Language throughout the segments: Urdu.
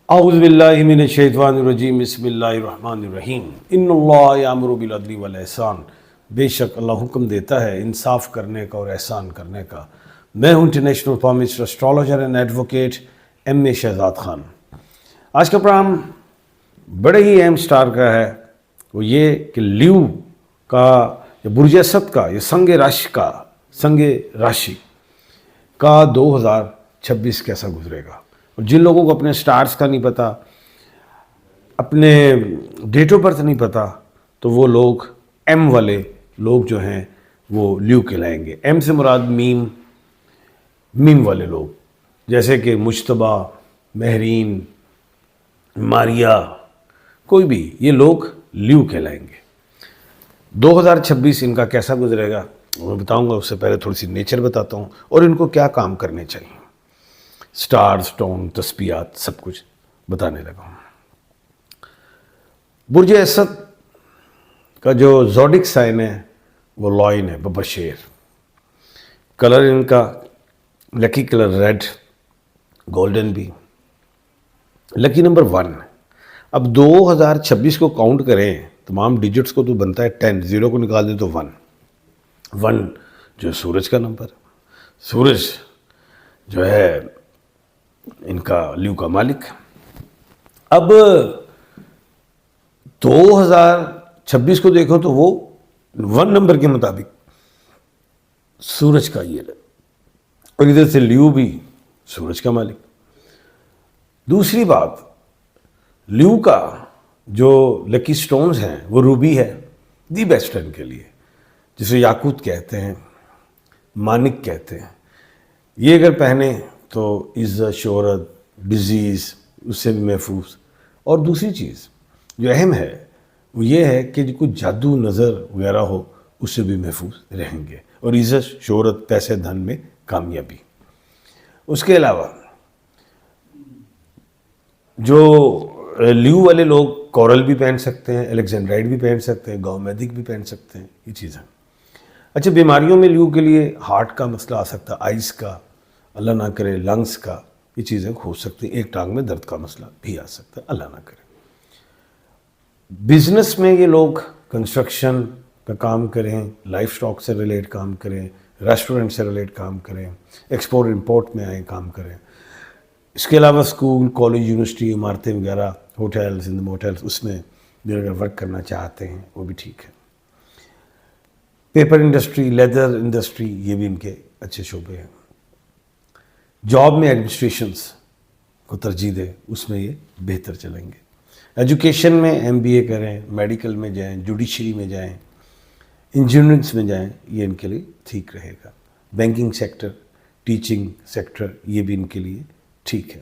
اعوذ باللہ من الشیطان الرجیم بسم اللہ الرحمن الرحیم ان اللہ یامر بالعدل والاحسان، بے شک اللہ حکم دیتا ہے انصاف کرنے کا اور احسان کرنے کا۔ میں ہوں international pharmacist, astrologer and advocate M A Shahzad Khan. آج کا پروگرام بڑے ہی اہم سٹار کا ہے، وہ یہ کہ لیو کا یا برج اسد کا یا سنگ راشی کا 2026 کیسا گزرے گا۔ اور جن لوگوں کو اپنے سٹارز کا نہیں پتہ، اپنے ڈیٹ آف برتھ نہیں پتہ، تو وہ لوگ ایم والے لوگ جو ہیں وہ لیو کہلائیں گے۔ ایم سے مراد میم والے لوگ، جیسے کہ مجتبیٰ، مہرین، ماریا، کوئی بھی، یہ لوگ لیو کہلائیں گے۔ 2026 ان کا کیسا گزرے گا میں بتاؤں گا۔ اس سے پہلے تھوڑی سی نیچر بتاتا ہوں اور ان کو کیا کام کرنے چاہیے۔ سٹار، سٹون، تسبیحات، سب کچھ بتانے لگا ہوں۔ برج اسد کا جو زوڈک سائن ہے وہ لائن ہے، ببر شیر۔ کلر ان کا لکی کلر ریڈ، گولڈن بھی۔ لکی نمبر 1۔ اب 2026 کو کاؤنٹ کریں، تمام ڈیجٹس کو تو بنتا ہے 10، 0 کو نکال دیں تو 1 جو سورج کا نمبر۔ سورج جو ہے ان کا لیو کا مالک۔ اب 2026 کو دیکھو تو وہ 1 نمبر کے مطابق سورج کا یہ ہے، اور ادھر سے لیو بھی سورج کا مالک۔ دوسری بات، لیو کا جو لکی سٹونز ہیں وہ روبی ہے، دی بیسٹ ان کے لیے، جسے یاقوت کہتے ہیں، مانک کہتے ہیں۔ یہ اگر پہنے تو عزت، شہرت، ڈیزیز اس سے بھی محفوظ۔ اور دوسری چیز جو اہم ہے وہ یہ ہے کہ کوئی جادو نظر وغیرہ ہو اس سے بھی محفوظ رہیں گے، اور عزت، شہرت، پیسے، دھن میں کامیابی۔ اس کے علاوہ جو لیو والے لوگ کورل بھی پہن سکتے ہیں، الیگزینڈرائٹ بھی پہن سکتے ہیں، گاؤمیدک بھی پہن سکتے ہیں، یہ چیزیں۔ اچھا، بیماریوں میں لیو کے لیے ہارٹ کا مسئلہ آ سکتا ہے، آئز کا، اللہ نہ کرے لنگس کا، یہ چیزیں ہو سکتی ہیں۔ ایک ٹانگ میں درد کا مسئلہ بھی آ سکتا ہے، اللہ نہ کرے۔ بزنس میں یہ لوگ کنسٹرکشن کا کام کریں، لائف سٹاک سے ریلیٹ کام کریں، ریسٹورنٹ سے ریلیٹ کام کریں، ایکسپورٹ امپورٹ میں آئیں کام کریں۔ اس کے علاوہ اسکول، کالج، یونیورسٹی، عمارتیں وغیرہ، ہوٹلز، موٹلز، اس میں بھی اگر ورک کرنا چاہتے ہیں وہ بھی ٹھیک ہے۔ پیپر انڈسٹری، لیدر انڈسٹری، یہ بھی ان کے اچھے شعبے ہیں۔ جاب میں ایڈمنسٹریشنز کو ترجیح دیں، اس میں یہ بہتر چلیں گے۔ ایجوکیشن میں MBA کریں، میڈیکل میں جائیں، جوڈیشری میں جائیں، انجینئرنگس میں جائیں، یہ ان کے لیے ٹھیک رہے گا۔ بینکنگ سیکٹر، ٹیچنگ سیکٹر، یہ بھی ان کے لیے ٹھیک ہے۔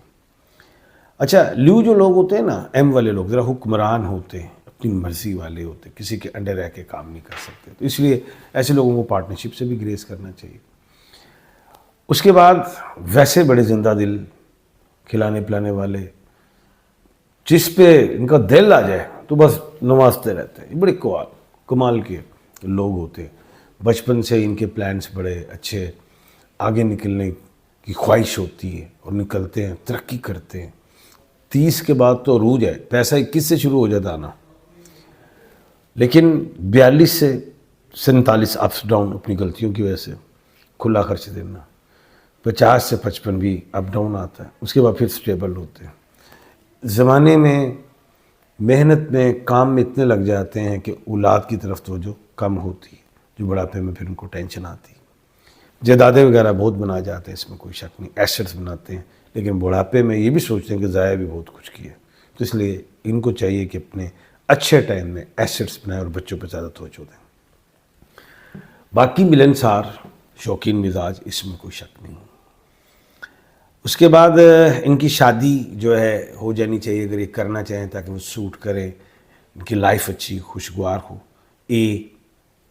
اچھا، لیو جو لوگ ہوتے ہیں نا، ایم والے لوگ ذرا حکمران ہوتے ہیں، اپنی مرضی والے ہوتے ہیں، کسی کے انڈر رہ کے کام نہیں کر سکتے، تو اس لیے ایسے لوگوں کو پارٹنرشپ سے بھی گریز کرنا چاہیے۔ اس کے بعد ویسے بڑے زندہ دل، کھلانے پلانے والے، جس پہ ان کا دل آ جائے تو بس نوازتے رہتے ہیں، یہ بڑے کمال کے لوگ ہوتے ہیں۔ بچپن سے ان کے پلانس بڑے اچھے، آگے نکلنے کی خواہش ہوتی ہے اور نکلتے ہیں، ترقی کرتے ہیں۔ 30 کے بعد تو عروج ہے، پیسہ 21 سے شروع ہو جاتا آنا، لیکن 42 سے 47 اپس ڈاؤن اپنی غلطیوں کی وجہ سے، کھلا خرچ دینا۔ 50 سے 55 بھی اپ ڈاؤن آتا ہے، اس کے بعد پھر سٹیبل ہوتے ہیں۔ زمانے میں محنت میں، کام میں اتنے لگ جاتے ہیں کہ اولاد کی طرف توجہ کم ہوتی ہے، جو بڑھاپے میں پھر ان کو ٹینشن آتی ہے۔ جائیدادیں وغیرہ بہت بنا جاتے ہیں، اس میں کوئی شک نہیں، ایسٹس بناتے ہیں، لیکن بڑھاپے میں یہ بھی سوچتے ہیں کہ ضائع بھی بہت کچھ کیا۔ تو اس لیے ان کو چاہیے کہ اپنے اچھے ٹائم میں ایسٹس بنائیں اور بچوں پہ زیادہ توجہ دیں۔ باقی ملنسار، شوقین مزاج، اس میں کوئی شک نہیں۔ اس کے بعد ان کی شادی جو ہے ہو جانی چاہیے، اگر یہ کرنا چاہیں تاکہ وہ سوٹ کرے، ان کی لائف اچھی خوشگوار ہو۔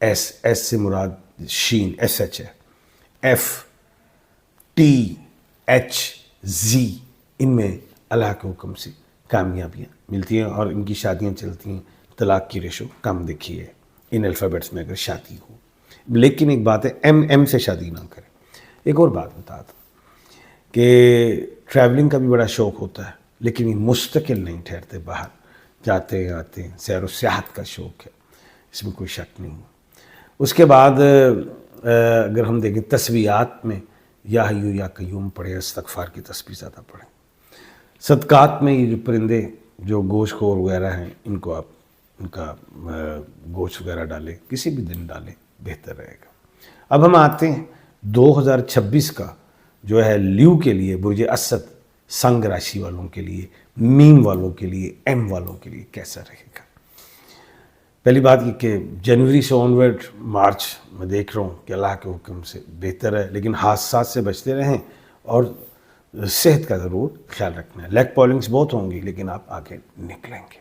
ایس سے مراد شین، SH ہے، FTHZ، ان میں اللہ کے حکم سے کامیابیاں ملتی ہیں اور ان کی شادیاں چلتی ہیں۔ طلاق کی ریشو کم دیکھی ہے ان الفابیٹس میں اگر شادی ہو۔ لیکن ایک بات ہے، M سے شادی نہ کریں۔ ایک اور بات بتا دوں کہ ٹریولنگ کا بھی بڑا شوق ہوتا ہے، لیکن یہ مستقل نہیں ٹھہرتے، باہر جاتے ہیں آتے ہیں، سیر و سیاحت کا شوق ہے، اس میں کوئی شک نہیں۔ اس کے بعد اگر ہم دیکھیں تسبیحات میں یا حیو یا قیوم پڑھیں، استغفار کی تسبیح زیادہ پڑھیں۔ صدقات میں یہ جو پرندے جو گوشت خور وغیرہ ہیں، ان کو آپ ان کا گوشت وغیرہ ڈالیں، کسی بھی دن ڈالیں، بہتر رہے گا۔ اب ہم آتے ہیں 2026 کا جو ہے لیو کے لیے، برج اسد سنگ راشی والوں کے لیے، میم والوں کے لیے، ایم والوں کے لیے کیسا رہے گا۔ پہلی بات یہ کہ جنوری سے آنورڈ مارچ میں دیکھ رہا ہوں کہ اللہ کے حکم سے بہتر ہے، لیکن حادثات سے بچتے رہیں اور صحت کا ضرور خیال رکھنا ہے۔ لیگ پولنگز بہت ہوں گی لیکن آپ آگے نکلیں گے۔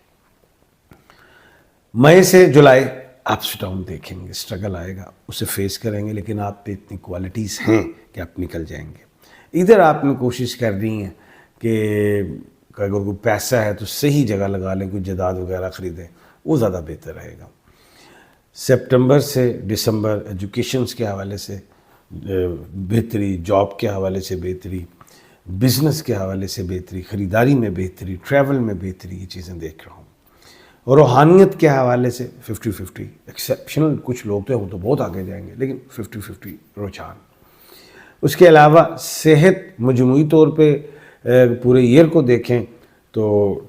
مئی سے جولائی اپس ڈاؤن دیکھیں گے، اسٹرگل آئے گا، اسے فیس کریں گے، لیکن آپ پہ اتنی کوالٹیز ہیں کہ آپ نکل جائیں گے۔ ادھر آپ نے کوشش کر رہی ہیں کہ اگر کوئی پیسہ ہے تو صحیح جگہ لگا لیں، کوئی جائیداد وغیرہ خریدیں، وہ زیادہ بہتر رہے گا۔ سپٹمبر سے دسمبر ایجوکیشنز کے حوالے سے بہتری، جاب کے حوالے سے بہتری، بزنس کے حوالے سے بہتری، خریداری میں بہتری، ٹریول میں بہتری، یہ چیزیں دیکھ رہا ہوں۔ اور روحانیت کے حوالے سے 50-50 ایکسیپشنل کچھ لوگ تو وہ تو بہت آگے جائیں گے، لیکن 50-50 رجحان۔ اس کے علاوہ صحت مجموعی طور پہ پورے ایئر کو دیکھیں تو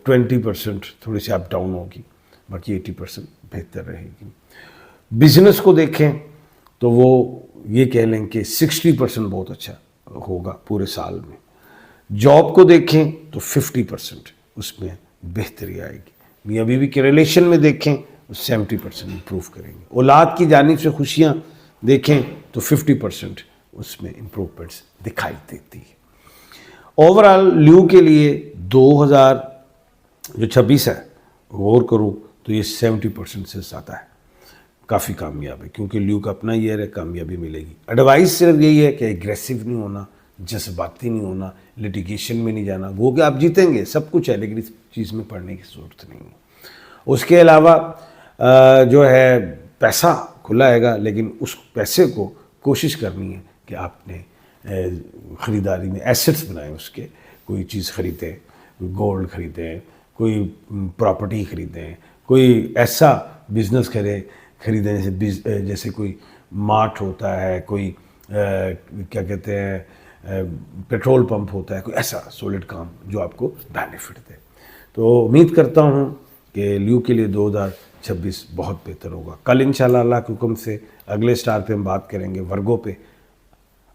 20% تھوڑی سی اپ ڈاؤن ہوگی، باقی 80% بہتر رہے گی۔ بزنس کو دیکھیں تو وہ یہ کہہ لیں کہ 60% بہت اچھا ہوگا پورے سال میں۔ جاب کو دیکھیں تو 50% اس میں بہتری آئے گی۔ میاں بیوی کے ریلیشن میں دیکھیں تو 70% امپروو کریں گے۔ اولاد کی جانب سے خوشیاں دیکھیں تو 50% اس میں امپروومنٹس دکھائی دیتی ہے۔ اوورآل لیو کے لیے 2026 ہے، غور کروں تو یہ 70% سے زیادہ ہے، کافی کامیاب ہے، کیونکہ لیو کا اپنا ایئر ہے، کامیابی ملے گی۔ ایڈوائز صرف یہی ہے کہ ایگریسو نہیں ہونا، جذباتی نہیں ہونا، لیٹیگیشن میں نہیں جانا۔ وہ کہ آپ جیتیں گے، سب کچھ ہے، لیکن اس چیز میں پڑھنے کی ضرورت نہیں ہے۔ اس کے علاوہ جو ہے پیسہ کھلا آئے گا، لیکن اس پیسے کو کوشش کرنی ہے کہ آپ نے خریداری میں ایسٹس بنائیں، اس کے کوئی چیز خریدیں، گولڈ خریدیں، کوئی پراپرٹی خریدیں، کوئی ایسا بزنس خریدیں جیسے کوئی مارٹ ہوتا ہے، کوئی کیا کہتے ہیں پیٹرول پمپ ہوتا ہے، کوئی ایسا سولڈ کام جو آپ کو بینیفٹ دے۔ تو امید کرتا ہوں کہ لیو کے لیے 2026 بہت بہتر ہوگا۔ کل انشاءاللہ اللہ کے حکم سے اگلے سٹار پہ ہم بات کریں گے ورگو پہ۔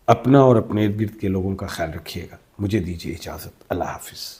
اپنا اور اپنے ارد گرد کے لوگوں کا خیال رکھیے گا۔ مجھے دیجیے اجازت، اللہ حافظ۔